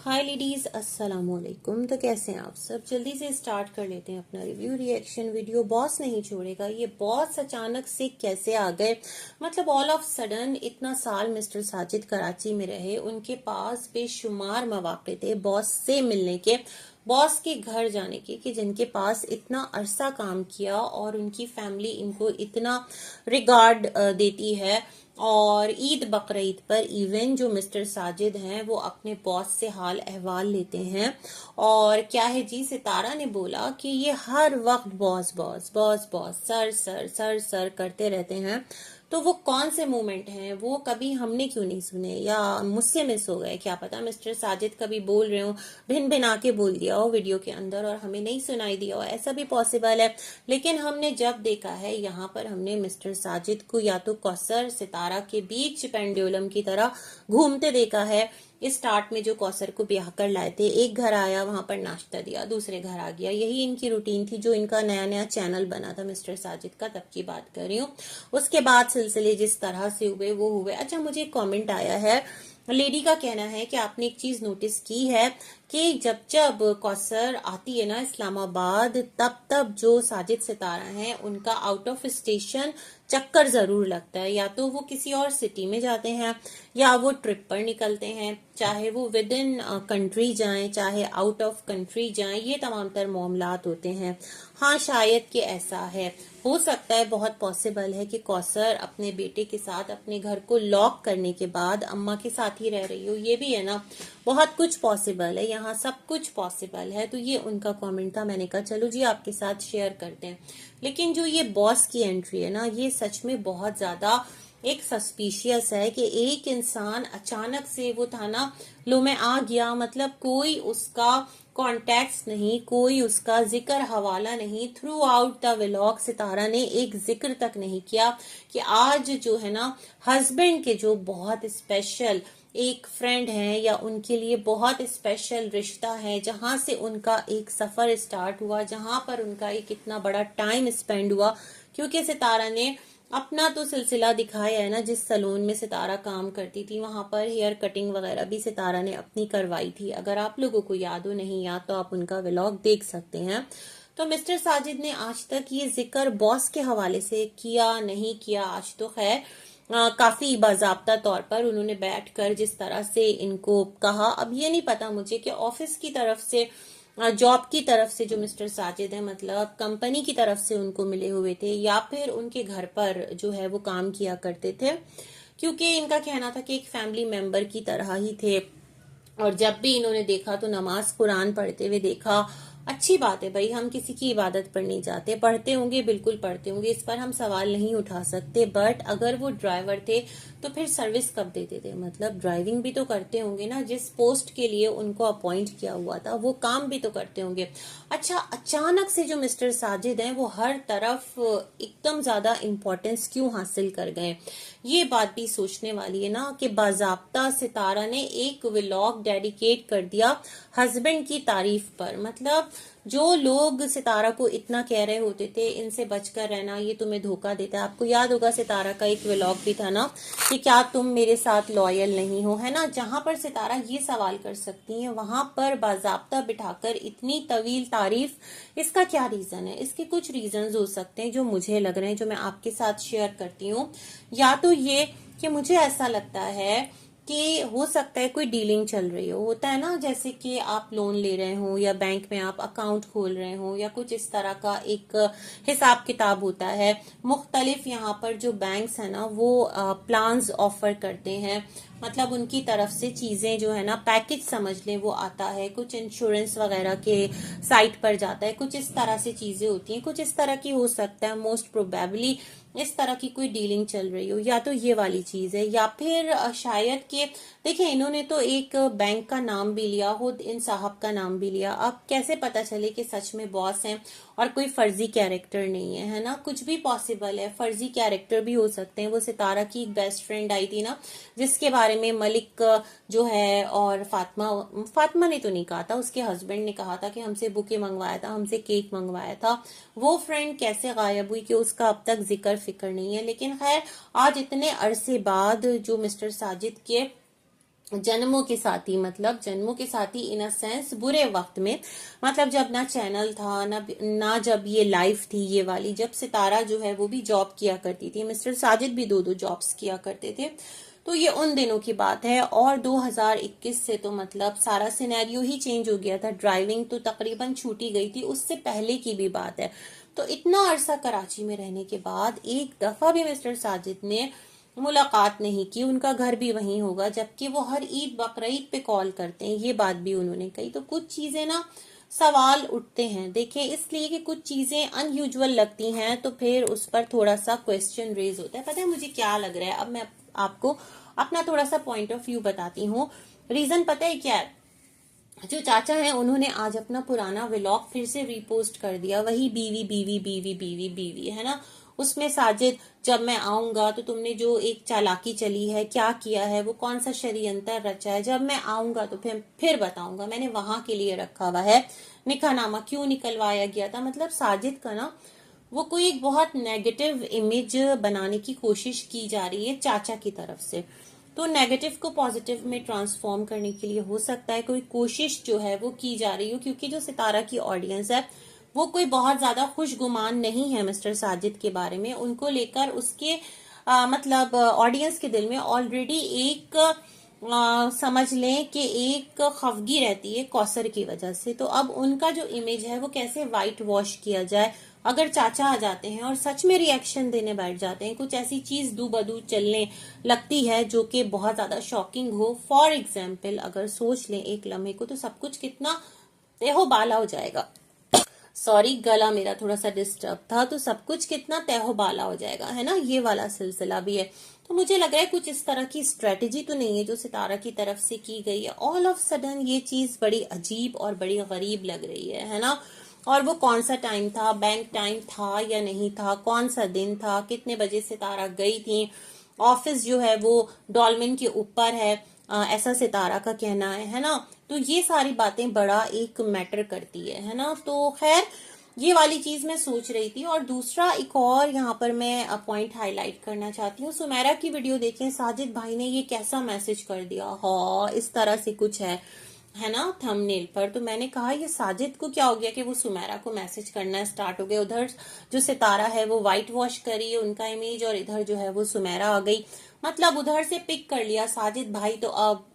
हाय ladies, अस्सलाम वालेकुम। तो कैसे हैं आप सब? जल्दी से स्टार्ट कर लेते हैं अपना रिव्यू रिएक्शन वीडियो। बॉस नहीं छोड़ेगा। ये बॉस अचानक से कैसे आ गए, मतलब ऑल ऑफ सडन। इतना साल मिस्टर साजिद कराची में रहे, उनके पास बेशुमार मौके थे बॉस से मिलने के, बॉस के घर जाने के, कि जिनके पास इतना अरसा काम किया और उनकी फैमिली इनको इतना रिगार्ड देती है। और ईद बकरीद पर इवन जो मिस्टर साजिद हैं वो अपने बॉस से हाल अहवाल लेते हैं। और क्या है जी, सितारा ने बोला कि ये हर वक्त boss boss boss boss sir sir sir sir करते रहते हैं। तो वो कौन से मोमेंट हैं, वो कभी हमने क्यों नहीं सुने, या मुझसे मिस हो गए? क्या पता मिस्टर साजिद कभी बोल रहे हो, भिन भिन आके बोल दिया हो वीडियो के अंदर और हमें नहीं सुनाई दिया हो, ऐसा भी पॉसिबल है। लेकिन हमने जब देखा है यहाँ पर, हमने मिस्टर साजिद को या तो कौसर सितारा के बीच पेंडुलम की तरह घूमते देखा है। इस स्टार्ट में जो कौसर को ब्याह कर लाए थे, एक घर आया, वहां पर नाश्ता दिया, दूसरे घर आ गया, यही इनकी रूटीन थी। जो इनका नया नया चैनल बना था मिस्टर साजिद का, तब की बात कर रही हूँ। उसके बाद सिलसिले जिस तरह से हुए वो हुए। अच्छा, मुझे एक कमेंट आया है, लेडी का कहना है कि आपने एक चीज नोटिस की है कि जब जब कौसर आती है ना इस्लामाबाद, तब तब जो साजिद सितारा हैं उनका आउट ऑफ स्टेशन चक्कर जरूर लगता है। या तो वो किसी और सिटी में जाते हैं या वो ट्रिप पर निकलते हैं, चाहे वो विद इन कंट्री जाएं चाहे आउट ऑफ कंट्री जाएं, ये तमाम तर मामलात होते हैं। हाँ, शायद कि ऐसा है, हो सकता है, बहुत पॉसिबल है कि कौसर अपने बेटे के साथ अपने घर को लॉक करने के बाद अम्मा के साथ ही रह रही हो। ये भी है ना, बहुत कुछ पॉसिबल है, यहाँ सब कुछ पॉसिबल है। तो ये उनका कमेंट था, मैंने कहा चलो जी आपके साथ शेयर करते हैं। लेकिन जो ये बॉस की एंट्री है ना, ये सच में बहुत ज्यादा एक सस्पिशियस है कि एक इंसान अचानक से, वो था ना लो मैं आ गया, मतलब कोई उसका कॉन्टेक्स्ट नहीं, कोई उसका जिक्र हवाला नहीं। थ्रू आउट द व्लॉग सितारा ने एक जिक्र तक नहीं किया कि आज जो है ना हस्बैंड के जो बहुत स्पेशल एक फ्रेंड है या उनके लिए बहुत स्पेशल रिश्ता है, जहां से उनका एक सफर स्टार्ट हुआ, जहां पर उनका एक इतना बड़ा टाइम स्पेंड हुआ। क्योंकि सितारा ने अपना तो सिलसिला दिखाया है ना, जिस सलून में सितारा काम करती थी वहां पर हेयर कटिंग वगैरह भी सितारा ने अपनी करवाई थी। अगर आप लोगों को याद हो, नहीं याद तो आप उनका व्लॉग देख सकते हैं। तो मिस्टर साजिद ने आज तक ये जिक्र बॉस के हवाले से किया नहीं किया। आज तो खैर काफी बाजाब्ता तौर पर उन्होंने बैठकर जिस तरह से इनको कहा, अब ये नहीं पता मुझे कि ऑफिस की तरफ से, जॉब की तरफ से जो मिस्टर साजिद है, मतलब कंपनी की तरफ से उनको मिले हुए थे, या फिर उनके घर पर जो है वो काम किया करते थे। क्योंकि इनका कहना था कि एक फैमिली मेंबर की तरह ही थे। और जब भी इन्होंने देखा तो नमाज कुरान पढ़ते हुए देखा। अच्छी बात है भाई, हम किसी की इबादत पर नहीं जाते, पढ़ते होंगे, बिल्कुल पढ़ते होंगे, इस पर हम सवाल नहीं उठा सकते। बट अगर वो ड्राइवर थे तो फिर सर्विस कब देते थे? मतलब ड्राइविंग भी तो करते होंगे ना, जिस पोस्ट के लिए उनको अपॉइंट किया हुआ था वो काम भी तो करते होंगे। अच्छा, अचानक से जो मिस्टर साजिद हैं वो हर तरफ एकदम ज्यादा इम्पोर्टेंस क्यों हासिल कर गए? ये बात भी सोचने वाली है ना, कि बाजाब्ता सितारा ने एक व्लॉग डेडिकेट कर दिया हस्बैंड की तारीफ पर। मतलब जो लोग सितारा को इतना कह रहे होते थे इनसे बचकर रहना, ये तुम्हें धोखा देता है। आपको याद होगा सितारा का एक व्लॉग भी था ना कि क्या तुम मेरे साथ लॉयल नहीं हो, है ना, जहां पर सितारा ये सवाल कर सकती हैं, वहां पर बाजाब्ता बिठाकर इतनी तवील तारीफ, इसका क्या रीजन है? इसके कुछ रीजन हो सकते हैं जो मुझे लग रहे हैं, जो मैं आपके साथ शेयर करती हूँ। या तो ये कि मुझे ऐसा लगता है कि हो सकता है कोई डीलिंग चल रही हो, होता है ना, जैसे कि आप लोन ले रहे हो या बैंक में आप अकाउंट खोल रहे हो या कुछ इस तरह का एक हिसाब किताब होता है। मुख्तलिफ यहाँ पर जो बैंक्स है ना वो प्लान्स ऑफर करते हैं, मतलब उनकी तरफ से चीजें जो है ना, पैकेज समझ लें वो आता है, कुछ इंश्योरेंस वगैरह के साइट पर जाता है, कुछ इस तरह से चीजें होती हैं, कुछ इस तरह की हो सकता है। मोस्ट प्रोबेबली इस तरह की कोई डीलिंग चल रही हो, या तो ये वाली चीज है, या फिर शायद कि देखिए इन्होंने तो एक बैंक का नाम भी लिया, खुद इन साहब का नाम भी लिया। अब कैसे पता चले कि सच में बॉस हैं और कोई फर्जी कैरेक्टर नहीं है ना? कुछ भी पॉसिबल है, फर्जी कैरेक्टर भी हो सकते हैं। वो सितारा की एक बेस्ट फ्रेंड आई थी ना, जिसके बारे में मलिक जो है और फातिमा ने तो नहीं कहा था, उसके हस्बैंड ने कहा था कि हमसे बुके मंगवाया था, हमसे केक मंगवाया था। वो फ्रेंड कैसे गायब हुई कि उसका अब तक जिक्र फिक्र नहीं है। लेकिन खैर, आज इतने अरसे बाद जो मिस्टर साजिद के जन्मों के साथ ही, मतलब जन्मों के साथ ही इन अ सेंस बुरे वक्त में, मतलब जब ना चैनल था ना जब ये लाइफ थी ये वाली, जब सितारा जो है वो भी जॉब किया करती थी, मिस्टर साजिद भी दो दो जॉब्स किया करते थे। तो ये उन दिनों की बात है। और 2021 से तो मतलब सारा सिनेरियो ही चेंज हो गया था। ड्राइविंग तो तकरीबन छूटी गई थी, उससे पहले की भी बात है। तो इतना अरसा कराची में रहने के बाद एक दफा भी मिस्टर साजिद ने मुलाकात नहीं की। उनका घर भी वहीं होगा, जबकि वो हर ईद बकरीद पे कॉल करते हैं, ये बात भी उन्होंने कही। तो कुछ चीजें ना सवाल उठते हैं, देखिए, इसलिए कि कुछ चीजें अनयूजुअल लगती हैं तो फिर उस पर थोड़ा सा क्वेश्चन रेज होता है। पता है मुझे क्या लग रहा है? अब मैं आपको अपना थोड़ा सा पॉइंट ऑफ व्यू बताती हूँ। रीजन पता है क्या है? जो चाचा हैं उन्होंने आज अपना पुराना व्लॉग फिर से रीपोस्ट कर दिया, वही बीवी बीवी बीवी बीवी बीवी, है ना। उसमें साजिद, जब मैं आऊंगा तो तुमने जो एक चालाकी चली है, क्या किया है, वो कौन सा षड्यंत्र रचा है, जब मैं आऊंगा तो फिर बताऊंगा, मैंने वहां के लिए रखा हुआ है। निकाहनामा क्यों निकलवाया गया था, मतलब साजिद का ना वो कोई एक बहुत नेगेटिव इमेज बनाने की कोशिश की जा रही है चाचा की तरफ से। तो नेगेटिव को पॉजिटिव में ट्रांसफॉर्म करने के लिए हो सकता है कोई कोशिश जो है वो की जा रही हो, क्योंकि जो सितारा की ऑडियंस है वो कोई बहुत ज्यादा खुशगुमान नहीं है मिस्टर साजिद के बारे में। उनको लेकर उसके मतलब ऑडियंस के दिल में ऑलरेडी एक समझ लें कि एक खफगी रहती है कौसर की वजह से। तो अब उनका जो इमेज है वो कैसे वाइट वॉश किया जाए। अगर चाचा आ जाते हैं और सच में रिएक्शन देने बैठ जाते हैं, कुछ ऐसी चीज दू बदू चलने लगती है जो कि बहुत ज्यादा शॉकिंग हो, फॉर एग्जाम्पल अगर सोच लें एक लम्हे को, तो सब कुछ कितना तेहो बाला हो जाएगा। सॉरी, गला मेरा थोड़ा सा डिस्टर्ब था। तो सब कुछ कितना तहो बाला हो जाएगा, है ना, ये वाला सिलसिला भी है। तो मुझे लग रहा है कुछ इस तरह की स्ट्रेटेजी तो नहीं है जो सितारा की तरफ से की गई है। ऑल ऑफ सडन ये चीज बड़ी अजीब और बड़ी गरीब लग रही है ना। और वो कौन सा टाइम था, बैंक टाइम था या नहीं था, कौन सा दिन था, कितने बजे सितारा गई थी, ऑफिस जो है वो डॉल्मेन के ऊपर है, ऐसा सितारा का कहना है ना। तो ये सारी बातें बड़ा एक मैटर करती है ना। तो खैर, ये वाली चीज मैं सोच रही थी। और दूसरा एक और यहाँ पर मैं पॉइंट हाईलाइट करना चाहती हूँ। सुमेरा की वीडियो देखें, साजिद भाई ने ये कैसा मैसेज कर दिया, हाँ इस तरह से कुछ है ना थंबनेल पर। तो मैंने कहा ये साजिद को क्या हो गया कि वो सुमेरा को मैसेज करना स्टार्ट हो गया। उधर जो सितारा है वो वाइट वॉश करी उनका इमेज, और इधर जो है वो सुमेरा आ गई। मतलब उधर से पिक कर लिया साजिद भाई। तो अब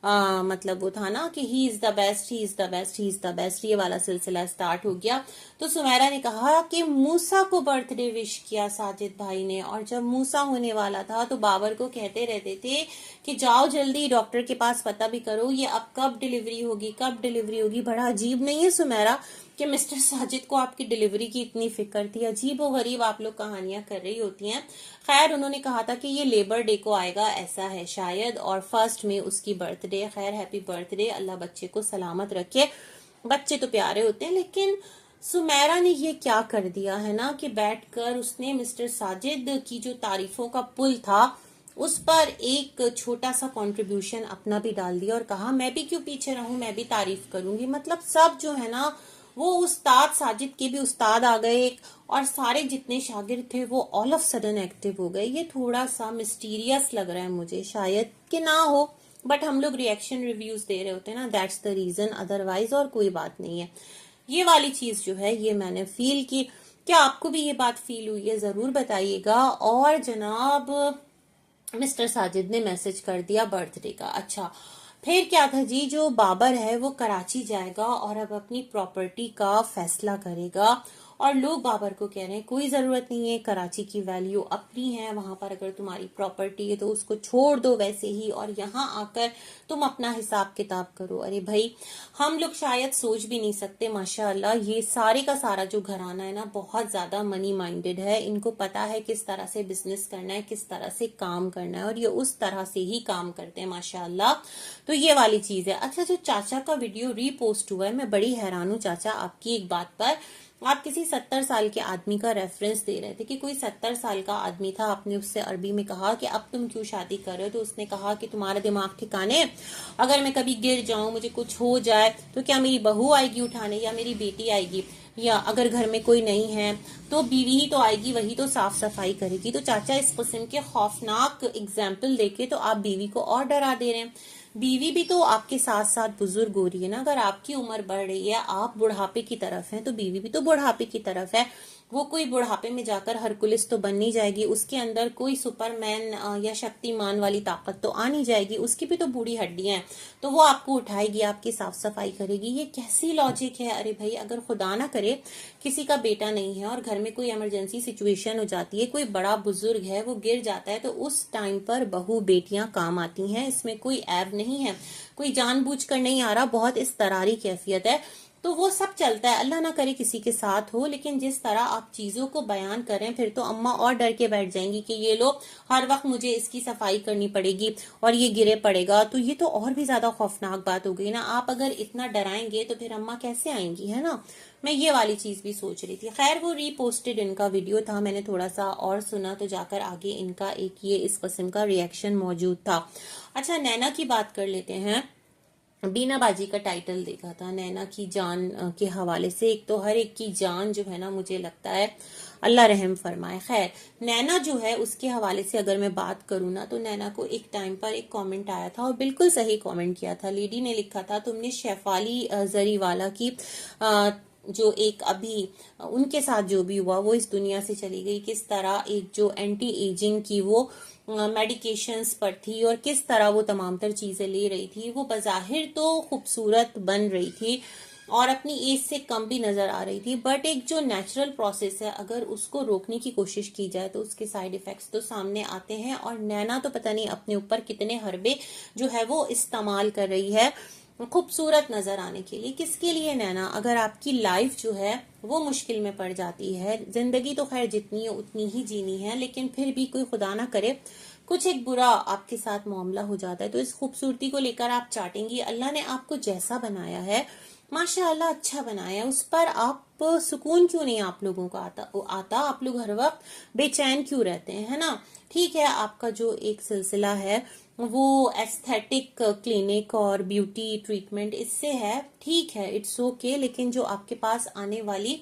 मतलब वो था ना कि he is the best, he is the best, he is the best, ये वाला सिलसिला स्टार्ट हो गया। तो सुमेरा ने कहा कि मूसा को बर्थडे विश किया साजिद भाई ने, और जब मूसा होने वाला था तो बाबर को कहते रहते थे कि जाओ जल्दी डॉक्टर के पास पता भी करो ये अब कब डिलीवरी होगी, कब डिलीवरी होगी। बड़ा अजीब नहीं है सुमेरा कि मिस्टर साजिद को आपकी डिलीवरी की इतनी फिक्र थी? अजीब और गरीब आप लोग कहानियां कर रही होती हैं। खैर, उन्होंने कहा था कि ये लेबर डे को आएगा, ऐसा है शायद, और 1 में उसकी बर्थडे। खैर, हैप्पी बर्थडे, अल्लाह बच्चे को सलामत रखे। बच्चे तो प्यारे होते हैं, लेकिन सुमेरा ने ये क्या कर दिया है ना कि बैठकर उसने मिस्टर साजिद की जो तारीफों का पुल था उस पर एक छोटा सा कंट्रीब्यूशन अपना भी डाल दिया और कहा मैं भी क्यों पीछे रहूं, मैं भी तारीफ करूंगी। मतलब सब जो है ना वो उस्ताद साजिद के भी उस्ताद आ गए, और सारे जितने शागिर्द थे वो ऑल ऑफ सडन एक्टिव हो गए। ये थोड़ा सा मिस्टीरियस लग रहा है मुझे, शायद कि ना हो, बट हम लोग रिएक्शन रिव्यूज दे रहे होते हैं ना, दैट्स द रीजन, अदरवाइज और कोई बात नहीं है। ये वाली चीज जो है ये मैंने फील की। क्या आपको भी ये बात फील हुई है, जरूर बताइएगा। और जनाब मिस्टर साजिद ने मैसेज कर दिया बर्थडे का। अच्छा, फिर क्या था जी, जो बाबर है वो कराची जाएगा और अब अपनी प्रॉपर्टी का फैसला करेगा। और लोग बाबर को कह रहे हैं कोई जरूरत नहीं है, कराची की वैल्यू अपनी है, वहां पर अगर तुम्हारी प्रॉपर्टी है तो उसको छोड़ दो वैसे ही, और यहाँ आकर तुम अपना हिसाब किताब करो। अरे भाई, हम लोग शायद सोच भी नहीं सकते, माशाल्लाह ये सारे का सारा जो घराना है ना बहुत ज्यादा मनी माइंडेड है। इनको पता है किस तरह से बिजनेस करना है, किस तरह से काम करना है, और ये उस तरह से ही काम करते हैं माशाल्लाह। तो ये वाली चीज है। अच्छा, जो चाचा का वीडियो रीपोस्ट हुआ है, मैं बड़ी हैरान हूँ चाचा आपकी एक बात पर। आप किसी 70 साल के आदमी का रेफरेंस दे रहे थे कि कोई 70 साल का आदमी था। आपने उससे अरबी में कहा कि अब तुम क्यों शादी कर रहे हो, तो उसने कहा कि तुम्हारा दिमाग ठिकाने, अगर मैं कभी गिर जाऊं, मुझे कुछ हो जाए, तो क्या मेरी बहू आएगी उठाने या मेरी बेटी आएगी, या अगर घर में कोई नहीं है तो बीवी ही तो आएगी, वही तो साफ सफाई करेगी। तो चाचा इस किस्म के खौफनाक एग्जाम्पल देके तो आप बीवी को और डरा दे रहे हैं। बीवी भी तो आपके साथ साथ बुजुर्ग हो रही है ना। अगर आपकी उम्र बढ़ रही है, आप बुढ़ापे की तरफ हैं, तो बीवी भी तो बुढ़ापे की तरफ है। वो कोई बुढ़ापे में जाकर हरकुलिस तो बन नहीं जाएगी, उसके अंदर कोई सुपरमैन या शक्तिमान वाली ताकत तो आ नहीं जाएगी। उसकी भी तो बूढ़ी हड्डियां हैं, तो वो आपको उठाएगी, आपकी साफ सफाई करेगी। ये कैसी लॉजिक है? अरे भाई, अगर खुदा ना करे किसी का बेटा नहीं है और घर में कोई इमरजेंसी सिचुएशन हो जाती है, कोई बड़ा बुजुर्ग है वो गिर जाता है, तो उस टाइम पर बहू बेटियां काम आती हैं। इसमें कोई ऐब नहीं है, कोई जानबूझकर नहीं आ रहा, बहुत इस तरारी कैफियत है। तो वो सब चलता है, अल्लाह ना करे किसी के साथ हो। लेकिन जिस तरह आप चीजों को बयान करें, फिर तो अम्मा और डर के बैठ जाएंगी कि ये लो, हर वक्त मुझे इसकी सफाई करनी पड़ेगी और ये गिरे पड़ेगा। तो ये तो और भी ज्यादा खौफनाक बात हो गई ना। आप अगर इतना डराएंगे तो फिर अम्मा कैसे आएंगी, है ना। मैं ये वाली चीज भी सोच रही थी। खैर, वो रीपोस्टेड इनका वीडियो था, मैंने थोड़ा सा और सुना तो जाकर आगे इनका एक ये इस किस्म का रिएक्शन मौजूद था। अच्छा, नैना की बात कर लेते हैं। बीना बाजी का टाइटल देखा था नैना की जान के हवाले से। एक तो हर एक की जान जो है ना, मुझे लगता है अल्लाह रहम फरमाए। खैर, नैना जो है उसके हवाले से अगर मैं बात करूँ ना, तो नैना को एक टाइम पर एक कमेंट आया था और बिल्कुल सही कमेंट किया था। लेडी ने लिखा था, तुमने शेफाली जरीवाला की जो एक अभी उनके साथ जो भी हुआ वो इस दुनिया से चली गई, किस तरह एक जो एंटी एजिंग की वो मेडिकेशंस पर थी और किस तरह वो तमाम तर चीजें ले रही थी। वो बज़ाहिर तो खूबसूरत बन रही थी और अपनी एज से कम भी नजर आ रही थी, बट एक जो नेचुरल प्रोसेस है, अगर उसको रोकने की कोशिश की जाए तो उसके साइड इफेक्ट्स तो सामने आते हैं। और नैना तो पता नहीं अपने ऊपर कितने हरबे जो है वो इस्तेमाल कर रही है खूबसूरत नजर आने के लिए। किसके लिए नैना? अगर आपकी लाइफ जो है वो मुश्किल में पड़ जाती है, जिंदगी तो खैर जितनी है उतनी ही जीनी है, लेकिन फिर भी कोई खुदा ना करे कुछ एक बुरा आपके साथ मामला हो जाता है, तो इस खूबसूरती को लेकर आप चाटेंगी। अल्लाह ने आपको जैसा बनाया है माशाअल्लाह अच्छा बनाया है, उस पर आप सुकून क्यों नहीं आप लोगों को आता आप लोग हर वक्त बेचैन क्यों रहते हैं, है ना। ठीक है, आपका जो एक सिलसिला है वो एस्थेटिक क्लिनिक और ब्यूटी ट्रीटमेंट इससे है, ठीक है, इट्स ओके। लेकिन जो आपके पास आने वाली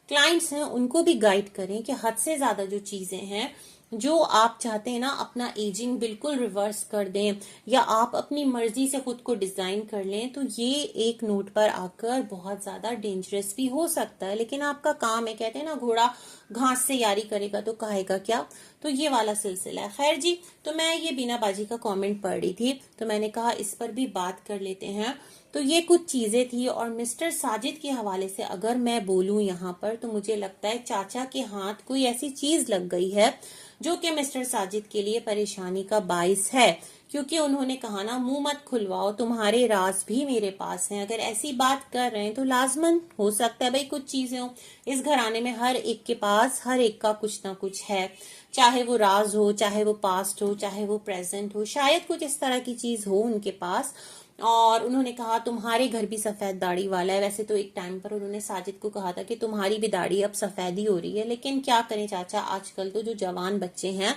क्लाइंट्स हैं उनको भी गाइड करें कि हद से ज्यादा जो चीजें हैं, जो आप चाहते हैं ना अपना एजिंग बिल्कुल रिवर्स कर दें या आप अपनी मर्जी से खुद को डिजाइन कर लें, तो ये एक नोट पर आकर बहुत ज्यादा डेंजरस भी हो सकता है। लेकिन आपका काम है, कहते हैं ना घोड़ा घास से यारी करेगा तो कहेगा क्या, तो ये वाला सिलसिला है। खैर जी, तो मैं ये बीना बाजी का कमेंट पढ़ रही थी तो मैंने कहा इस पर भी बात कर लेते हैं। तो ये कुछ चीजें थी। और मिस्टर साजिद के हवाले से अगर मैं बोलूं यहाँ पर, तो मुझे लगता है चाचा के हाथ कोई ऐसी चीज लग गई है जो कि मिस्टर साजिद के लिए परेशानी का बाइस है। क्योंकि उन्होंने कहा ना, मुंह मत खुलवाओ, तुम्हारे राज भी मेरे पास हैं। अगर ऐसी बात कर रहे हैं तो लाजमन हो सकता है भाई कुछ चीजें हो। इस घराने में हर एक के पास हर एक का कुछ ना कुछ है, चाहे वो राज हो, चाहे वो पास्ट हो, चाहे वो प्रेजेंट हो, शायद कुछ इस तरह की चीज हो उनके पास। और उन्होंने कहा तुम्हारे घर भी सफेद दाढ़ी वाला है। वैसे तो एक टाइम पर उन्होंने साजिद को कहा था कि तुम्हारी भी दाढ़ी अब सफेद ही हो रही है, लेकिन क्या करें चाचा, आजकल तो जो जवान बच्चे हैं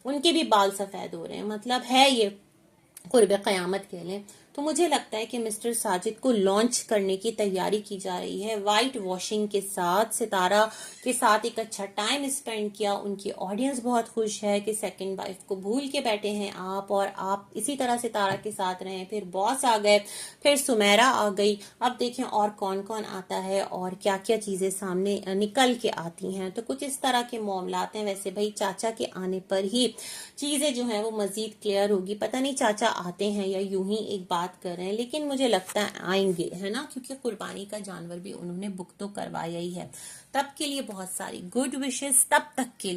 उनके भी बाल सफेद हो रहे हैं। मतलब है ये कुर्ब क़यामत कह लें। तो मुझे लगता है कि मिस्टर साजिद को लॉन्च करने की तैयारी की जा रही है वाइट वॉशिंग के साथ। सितारा के साथ एक अच्छा टाइम स्पेंड किया, उनकी ऑडियंस बहुत खुश है कि सेकंड वाइफ को भूल के बैठे हैं आप, और आप इसी तरह सितारा के साथ रहे। फिर बॉस आ गए, फिर सुमेरा आ गई, अब देखें और कौन कौन आता है और क्या क्या चीजें सामने निकल के आती हैं। तो कुछ इस तरह के मामलात हैं। वैसे भाई चाचा के आने पर ही चीजें जो है वो मजीद क्लियर होगी। पता नहीं चाचा आते हैं या यूं ही एक बात कर रहे हैं, लेकिन मुझे लगता है आएंगे, है ना, क्योंकि कुर्बानी का जानवर भी उन्होंने बुक तो करवाया ही है। तब के लिए बहुत सारी गुड विशेस, तब के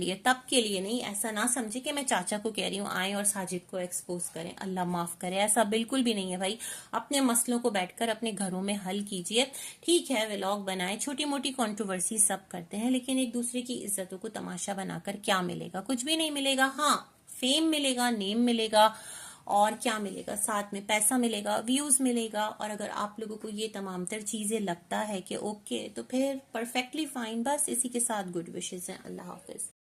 लिए नहीं, ऐसा ना समझे कि मैं चाचा को कह रही हूँ आए और साजिद को एक्सपोज करें, अल्लाह माफ करे, ऐसा बिल्कुल भी नहीं है भाई। अपने मसलों को बैठकर अपने घरों में हल कीजिए। ठीक है, व्लॉग बनाए, छोटी मोटी कंट्रोवर्सी सब करते हैं, लेकिन एक दूसरे की इज्जतों को तमाशा बनाकर क्या मिलेगा? कुछ भी नहीं मिलेगा। हाँ, फेम मिलेगा, नेम मिलेगा, और क्या मिलेगा? साथ में पैसा मिलेगा, व्यूज मिलेगा। और अगर आप लोगों को ये तमाम तर चीजें लगता है कि ओके, तो फिर परफेक्टली फाइन। बस इसी के साथ गुड विशेस हैं। अल्लाह हाफिज।